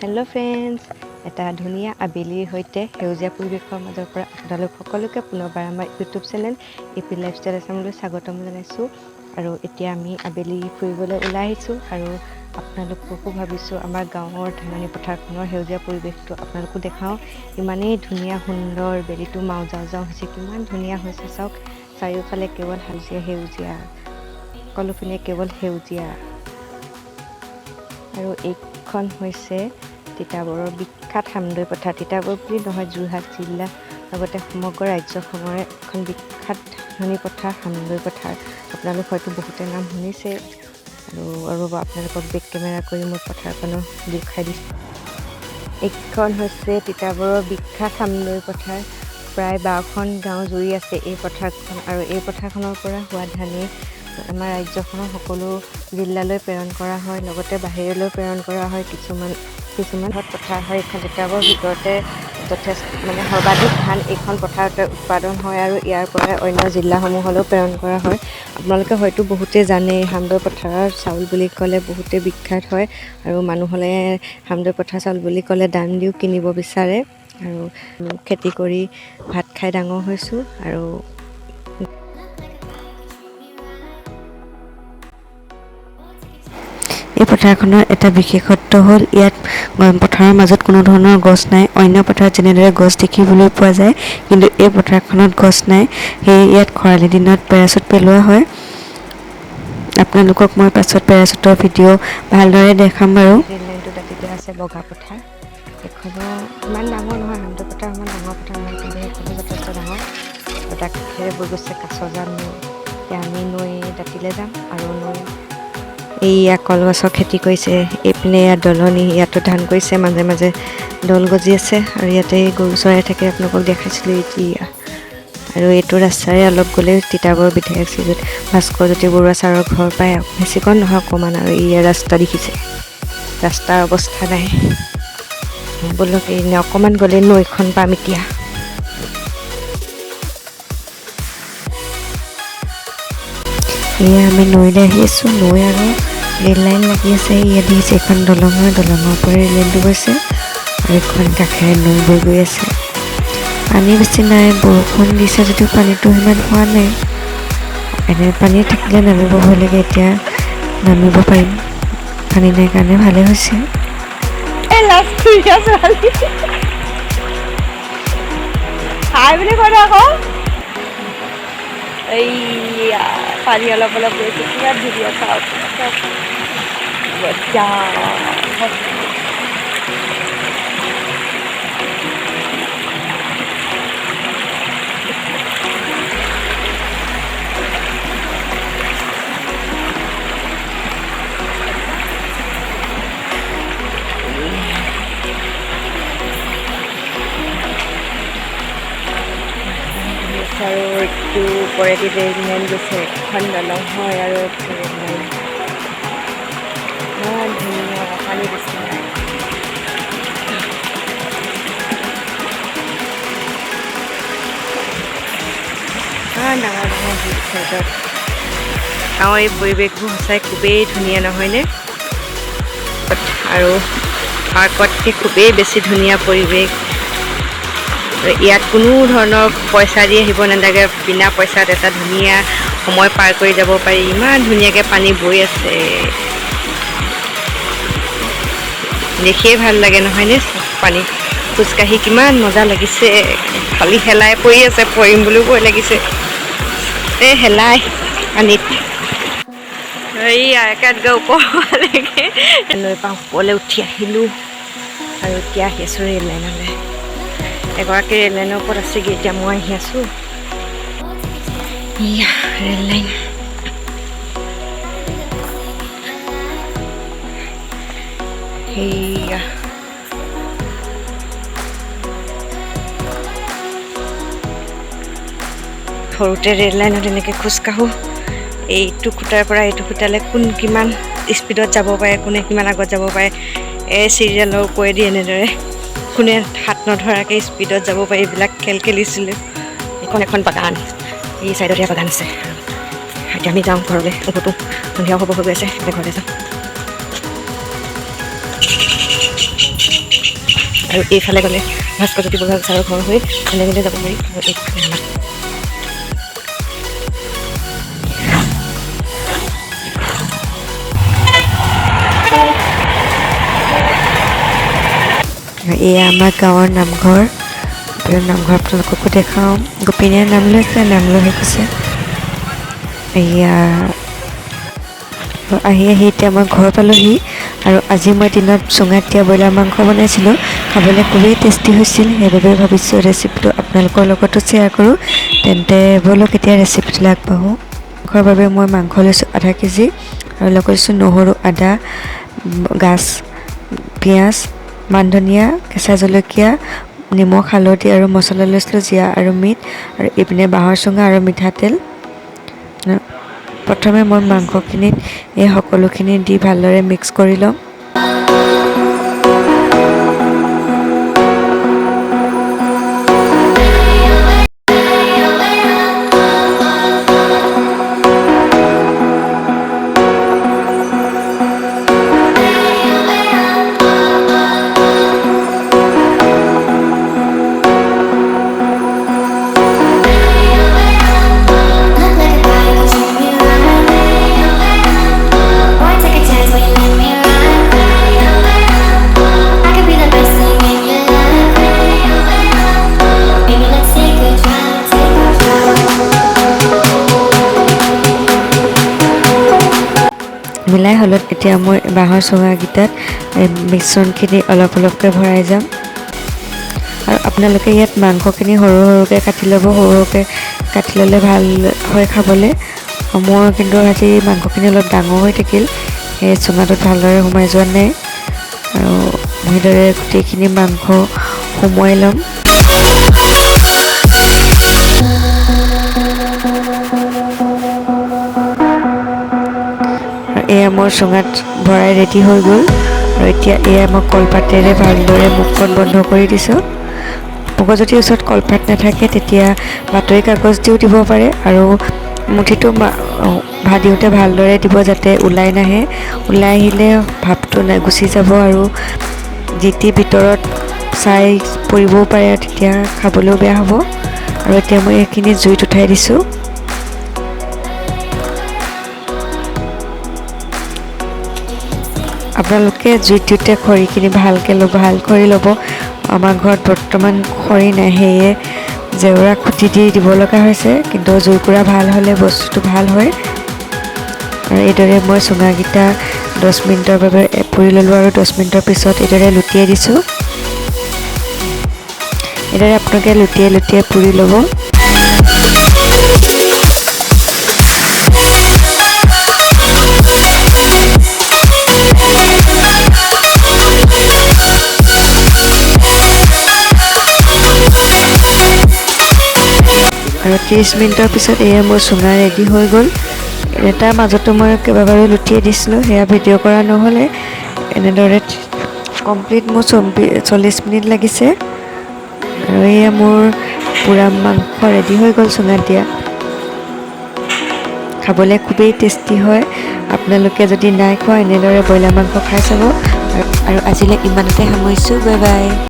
Hello' friends, এটা ধুনীয়া আবেলিৰ সৈতে সেউজীয়া পৰিৱেশৰ মাজৰ পৰা আপোনালোক সকলোকে পুনৰবাৰ আমাৰ ইউটিউব চেনেল এপি লাইফষ্টাইল আছামলৈ স্বাগতম জনাইছোঁ। আৰু এতিয়া আমি আবেলি ফুৰিবলৈ ওলাই আহিছোঁ আৰু আপোনালোককো ভাবিছোঁ আমাৰ গাঁৱৰ ধাননি পথাৰখনৰ সেউজীয়া পৰিৱেশটো আপোনালোকো দেখাওঁ। ইমানেই ধুনীয়া সুন্দৰ, বেলিটো মাও যাওঁ যাওঁ হৈছে, কিমান ধুনীয়া হৈছে চাওক। চাৰিওফালে কেৱল সেউজীয়া সেউজীয়া, সকলোপিনে কেৱল সেউজীয়া। আৰু এইখন হৈছে তিতাবৰৰ বিখ্যাত হামদৈ পথাৰ। তিতাবৰ বুলি নহয়, যোৰহাট জিলা লগতে সমগ্ৰ ৰাজ্যখনৰে এখন বিখ্যাত ধাননি পথাৰ হামদৈ পথাৰ। আপোনালোক হয়তো বহুতে নাম শুনিছে। আৰু আপোনালোকক বেক কেমেৰা কৰি মোৰ পথাৰখনো দেখুৱাই দিছোঁ। এইখন হৈছে তিতাবৰৰ বিখ্যাত হামদৈ পথাৰ। প্ৰায় 12খন গাঁও জুৰি আছে এই পথাৰখন, আৰু এই পথাৰখনৰ পৰা হোৱা ধানেই আমাৰ ৰাজ্যখনৰ সকলো জিলালৈ প্ৰেৰণ কৰা হয়, লগতে বাহিৰলৈ প্ৰেৰণ কৰা হয়। কিছুমান পথাৰ হয়। এইখন তিতাবৰ ভিতৰতে যথেষ্ট সৰ্বাধিক ধান এইখন পথাৰতে উৎপাদন হয়, আৰু ইয়াৰ পৰা অন্য জিলাসমূহলৈও প্ৰেৰণ কৰা হয়। আপোনালোকে হয়তো বহুতে জানে, হামদৈ পথাৰৰ চাউল বুলি ক'লে বহুতে বিখ্যাত হয়, আৰু মানুহলে হামদৈ পথাৰ চাউল বুলি ক'লে দাম দিও কিনিব বিচাৰে। আৰু খেতি কৰি ভাত খাই ডাঙৰ হৈছোঁ। আৰু এই পথাৰখনৰ এটা বিশেষত্ব হ'ল, ইয়াত পথাৰৰ মাজত কোনো ধৰণৰ গছ নাই। অন্য পথাৰত যেনেদৰে গছ দেখিবলৈ পোৱা যায়, কিন্তু এই পথাৰখনত গছ নাই। সেয়ে ইয়াত খৰালি দিনত পেৰাচুট পেলোৱা হয়। আপোনালোকক মই পাছত পেৰাচুটৰ ভিডিঅ' ভালদৰে দেখাম বাৰু। ৰেল লাইনটো দাঁতিতে আছে বগা পথাৰ। এইখনো ইমান ডাঙৰ নহয়, হামদৈ পথাৰ ইমান ডাঙৰ পথাৰ নহয়, কিন্তু সেইখনো যথেষ্ট ডাঙৰ। এটা কাষেৰে বৈ গৈছে কাছজান নৈ। এতিয়া আমি নৈ দাঁতিলে যাম, আৰু নৈ এইয়া কলগছৰ খেতি কৰিছে। এইপিনে ইয়াত দলনি, ইয়াতো ধান কৰিছে, মাজে মাজে দল গজি আছে, আৰু ইয়াতে গৰু চৰাই থাকে, আপোনালোকক দেখাইছিলোঁ এতিয়া। আৰু এইটো ৰাস্তাৰে অলপ গ'লে তিতাবৰ বিধায়ক শ্ৰীযুত ভাস্কৰজ্যোতি বৰুৱা ছাৰৰ ঘৰ পায়। বেছিকণ নহয়, অকণমান। আৰু এইয়া ৰাস্তা দেখিছে, ৰাস্তাৰ অৱস্থা নাই। বলক এনে অকণমান গ'লে নৈখন পাম এতিয়া। এয়া আমি নৈলৈ আহি আছোঁ। নৈ আৰু ৰেল লাইন লাগি আছে। ইয়াত দেখিছে এখন দলং হয়, দলঙৰ পৰা ৰেল লাইনটো গৈছে, আৰু এখন কাষেৰে নৈ বৈ গৈ আছে। পানী বেছি নাই, বৰষুণ দিছে যদিও পানীটো সিমান হোৱা নাই। এনে পানী থাকিলে নামিব ভয় লাগে, এতিয়া নামিব পাৰিম। পানী নাই কাৰণে ভালে হৈছে। এইয়া পানী অলপ অলপ গৈছে, কিমান ধুনীয়া চাওক। আৰু এইটো ওপৰেদি ৰেল লাইন গৈছে, এখন দলং হয়, আৰু ৰেল লাইন। ইমান ধুনীয়া, পানী বেছি নাই। ইমান ডাঙৰ ডাঙৰ শিল চাইডত। গাঁৱৰ এই পৰিৱেশবোৰ সঁচাই খুবেই ধুনীয়া, নহয়নে? আৰু পাৰ্কতকৈ খুবেই বেছি ধুনীয়া পৰিৱেশ। ইয়াত কোনো ধৰণৰ পইচা দি আহিব নালাগে, বিনা পইচাত এটা ধুনীয়া সময় পাৰ কৰি যাব পাৰি। ইমান ধুনীয়াকৈ পানী বৈ আছে, দেখিয়ে ভাল লাগে, নহয়নে? পানী খোজকাঢ়ি কিমান মজা লাগিছে। খালি শেলাই পৰি আছে, পৰিম বুলিও ভয় লাগিছে। শেলাই পানীত এইয়া একেবাৰে ওপৰলৈকে নৈ পাওঁ, ওপৰলৈ উঠি আহিলোঁ। আৰু এতিয়া আহি আছোঁ ৰেল লাইনলৈ। এগৰাকী ৰেল লাইনৰ ওপৰত আছেগৈ, এতিয়া মই আহি আছোঁ। এয়া ৰেল লাইন। সেয়া সৰুতে ৰেল লাইনত এনেকৈ খোজকাঢ়োঁ। এইটো খুটাৰ পৰা এইটো খুটালৈ কোন কিমান স্পীডত যাব পাৰে, কোনে কিমান আগত যাব পাৰে, এই চিৰিয়েলৰ ওপৰেদি এনেদৰে কোনে হাত নধৰাকৈ স্পীডত যাব পাৰি, এইবিলাক খেল খেলিছিলোঁ। এইখন এখন বাগান, এই ছাইডতে বাগান আছে। এতিয়া আমি যাওঁ ঘৰলৈ, বহুতো সন্ধিয়া হ'ব হৈ গৈ আছে, এতিয়া ঘৰলৈ যাওঁ। আৰু এইফালে গ'লে ভাস্কৰজ্যোতি বৰুৱা ছাৰৰ ঘৰ হৈ এনেকৈ যাব পাৰি। আৰু এয়া আমাৰ গাঁৱৰ নামঘৰ। নামঘৰ আপোনালোককো দেখাওঁ। গোপিনীয়ে নাম লৈছে, নাম লৈ গৈছে। এয়া আহি এতিয়া মই ঘৰ পালোহি। আৰু আজি মই দিনত চুঙাত দিয়া ব্ৰইলাৰ মাংস বনাইছিলোঁ, খাবলৈ খুবেই টেষ্টি হৈছিল। সেইবাবে ভাবিছোঁ ৰেচিপিটো আপোনালোকৰ লগতো শ্বেয়াৰ কৰোঁ। তেন্তে ব'লক এতিয়া ৰেচিপিটোলৈ আগবাঢ়োঁ। মাংসৰ বাবে মই মাংস লৈছোঁ আধা কেজি, আৰু লগত লৈছোঁ নহৰু, আদা, গাজ, পিঁয়াজ, মান ধনিয়া, কেঁচা জলকীয়া, নিমখ, হালধি আৰু মছলা লৈছিলোঁ জিৰা আৰু মিট, আৰু ইপিনে বাঁহৰ চুঙা আৰু মিঠাতেল। প্ৰথমে মই মাংসখিনিত এই সকলোখিনি দি ভালদৰে মিক্স কৰি ল'ম। মিলাই হ'লত এতিয়া মই বাঁহৰ চুঙাকেইটাত মিশ্ৰণখিনি অলপ অলপকৈ ভৰাই যাম। আৰু আপোনালোকে ইয়াত মাংসখিনি সৰু সৰুকৈ কাটি ল'ব। সৰুকৈ কাটি ল'লে ভাল হয় খাবলৈ। মোৰ কিন্তু আজি মাংসখিনি অলপ ডাঙৰ হৈ থাকিল, সেই চুঙাটোত ভালদৰে সোমাই যোৱা নাই। আৰু সেইদৰে গোটেইখিনি মাংস সুমুৱাই ল'ম। এয়া মোৰ চুঙাত ভৰাই ৰেডি হৈ গ'ল। আৰু এতিয়া এয়া মই কলপাতেৰে ভালদৰে মুখখন বন্ধ কৰি দিছোঁ। মুখত যদি ওচৰত কলপাত নাথাকে তেতিয়া বাতৰি কাগজ দিও দিব পাৰে। আৰু মুঠিটো ভাত দিওঁতে ভালদৰে দিব, যাতে ওলাই নাহে। ওলাই আহিলে ভাপটো গুচি যাব আৰু যিটি ভিতৰত চাই পৰিবও পাৰে, তেতিয়া খাবলৈও বেয়া হ'ব। আৰু এতিয়া মই এইখিনি জুইত উঠাই দিছোঁ। আপোনালোকে জুইত দিওঁতে খৰিখিনি ভাল খৰি ল'ব। আমাৰ ঘৰত বৰ্তমান খৰি নাই, সেয়ে জেওৰা খুটি দি দিব লগা হৈছে। কিন্তু জুইকুৰা ভাল হ'লে বস্তুটো ভাল হয়। আৰু এইদৰে মই চুঙাকেইটা 10 মিনিটৰ বাবে পুৰি ল'লোঁ, আৰু 10 মিনিটৰ পিছত এইদৰে লুটিয়াই দিছোঁ। এইদৰে আপোনালোকে লুটিয়াই লুটিয়াই পুৰি ল'ব। আৰু 30 মিনিটৰ পিছত এয়া মোৰ চুঙা ৰেডি হৈ গ'ল। তাৰ মাজতো মই কেইবাবাৰো লুটিয়াই দিছিলোঁ, সেয়া ভিডিঅ' কৰা নহ'লে। এনেদৰে কমপ্লিট মোৰ 40 মিনিট লাগিছে। আৰু এয়া মোৰ পোৰা মাংস ৰেডি হৈ গ'ল চুঙাত দিয়া। খাবলৈ খুবেই টেষ্টি হয়। আপোনালোকে যদি নাই খোৱা এনেদৰে ব্ৰইলাৰ মাংস খাই চাব। আৰু আজিলৈ ইমানতে সামৰিছোঁ। Bye bye.